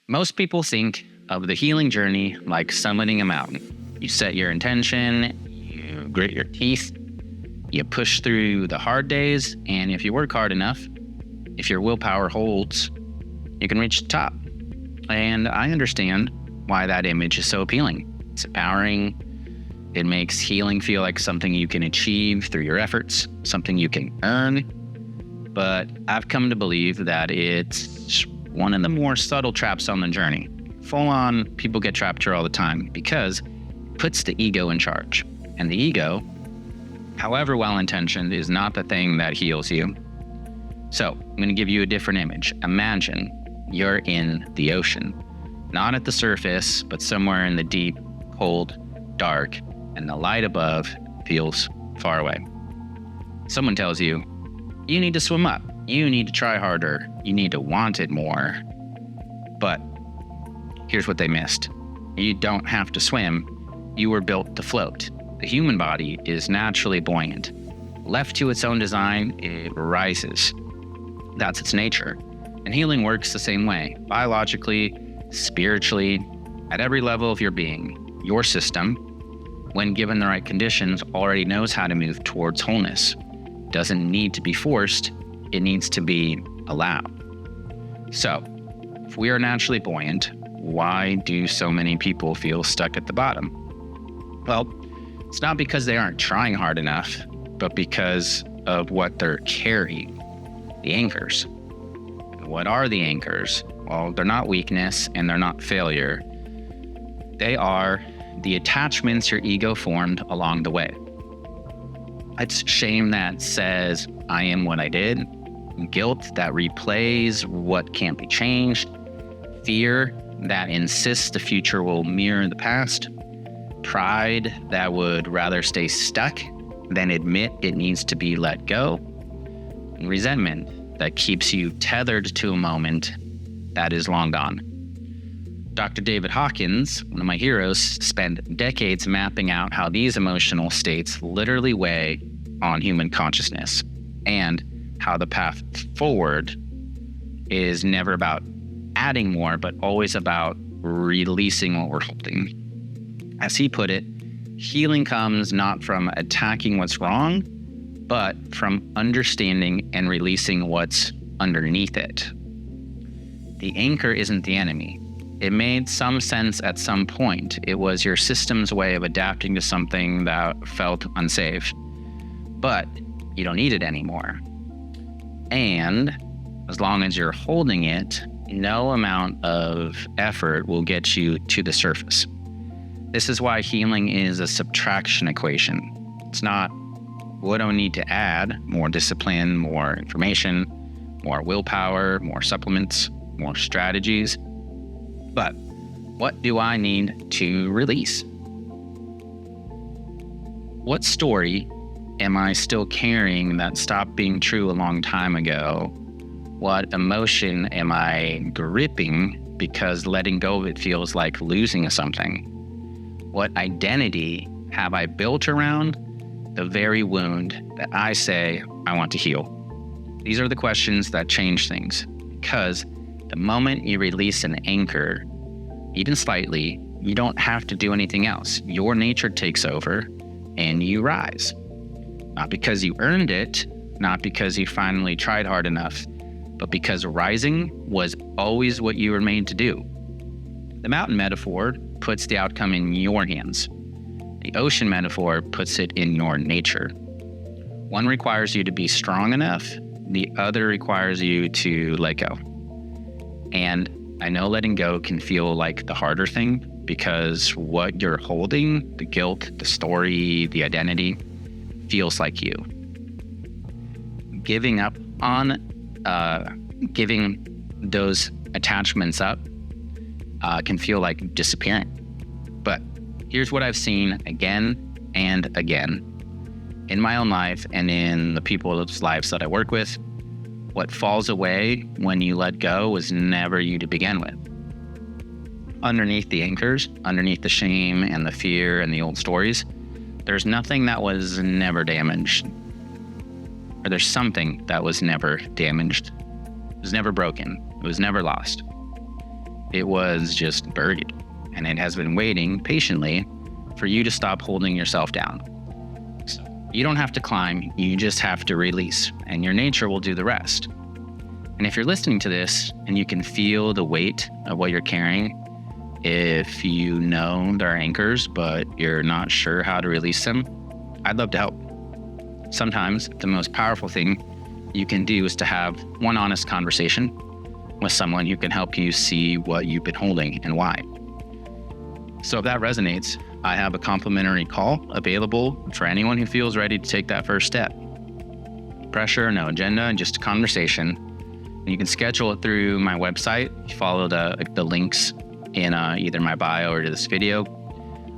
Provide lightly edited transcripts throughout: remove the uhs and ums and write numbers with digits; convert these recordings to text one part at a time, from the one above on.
Most people think of the healing journey like summiting a mountain. You set your intention, you grit your teeth, you push through the hard days, and if you work hard enough, if your willpower holds, you can reach the top. And I understand why that image is so appealing. It's empowering. It makes healing feel like something you can achieve through your efforts, something you can earn. But I've come to believe that it's one of the more subtle traps on the journey. Full on, people get trapped here all the time because it puts the ego in charge. And the ego, however well-intentioned, is not the thing that heals you. So I'm going to give you a different image. Imagine you're in the ocean, not at the surface, but somewhere in the deep, cold, dark, and the light above feels far away. Someone tells you, you need to swim up. You need to try harder. You need to want it more. But here's what they missed. You don't have to swim. You were built to float. The human body is naturally buoyant. Left to its own design, it rises. That's its nature. And healing works the same way. Biologically, spiritually, at every level of your being, your system, when given the right conditions, already knows how to move towards wholeness. Doesn't need to be forced, it needs to be allowed. So, if we are naturally buoyant, why do so many people feel stuck at the bottom? Well, it's not because they aren't trying hard enough, but because of what they're carrying, the anchors. What are the anchors? Well, they're not weakness and they're not failure. They are the attachments your ego formed along the way. It's shame that says, I am what I did. Guilt that replays what can't be changed. Fear that insists the future will mirror the past. Pride that would rather stay stuck than admit it needs to be let go. And resentment that keeps you tethered to a moment that is long gone. Dr. David Hawkins, one of my heroes, spent decades mapping out how these emotional states literally weigh on human consciousness and how the path forward is never about adding more, but always about releasing what we're holding. As he put it, healing comes not from attacking what's wrong, but from understanding and releasing what's underneath it. The anchor isn't the enemy. It made some sense at some point. It was your system's way of adapting to something that felt unsafe. But you don't need it anymore. And as long as you're holding it, no amount of effort will get you to the surface. This is why healing is a subtraction equation. It's not, what do I need to add? More discipline, more information, more willpower, more supplements, more strategies. But what do I need to release? What story am I still carrying that stopped being true a long time ago? What emotion am I gripping because letting go of it feels like losing something? What identity have I built around the very wound that I say I want to heal? These are the questions that change things, because the moment you release an anchor, even slightly, you don't have to do anything else. Your nature takes over and you rise. Not because you earned it, not because you finally tried hard enough, but because rising was always what you were made to do. The mountain metaphor puts the outcome in your hands. The ocean metaphor puts it in your nature. One requires you to be strong enough, the other requires you to let go. And I know letting go can feel like the harder thing because what you're holding, the guilt, the story, the identity, feels like you. Giving up on giving those attachments up can feel like disappearing. But here's what I've seen again and again in my own life and in the people's lives that I work with. What falls away when you let go was never you to begin with. Underneath the anchors, underneath the shame and the fear and the old stories, there's nothing that was never damaged. Or there's something that was never damaged. It was never broken. It was never lost. It was just buried, and it has been waiting patiently for you to stop holding yourself down. So you don't have to climb, you just have to release, and your nature will do the rest. And if you're listening to this and you can feel the weight of what you're carrying, if you know there are anchors, but you're not sure how to release them, I'd love to help. Sometimes the most powerful thing you can do is to have one honest conversation with someone who can help you see what you've been holding and why. So if that resonates, I have a complimentary call available for anyone who feels ready to take that first step. Pressure, no agenda, and just a conversation. And you can schedule it through my website. You follow the links in either my bio or to this video,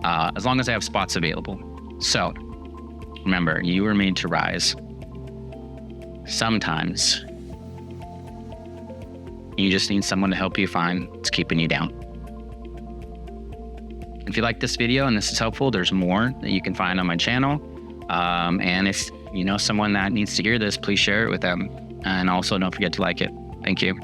as long as I have spots available. So remember, you were made to rise. Sometimes you just need someone to help you find what's keeping you down. If you like this video and this is helpful, there's more that you can find on my channel. And if you know someone that needs to hear this, please share it with them. And also don't forget to like it. Thank you.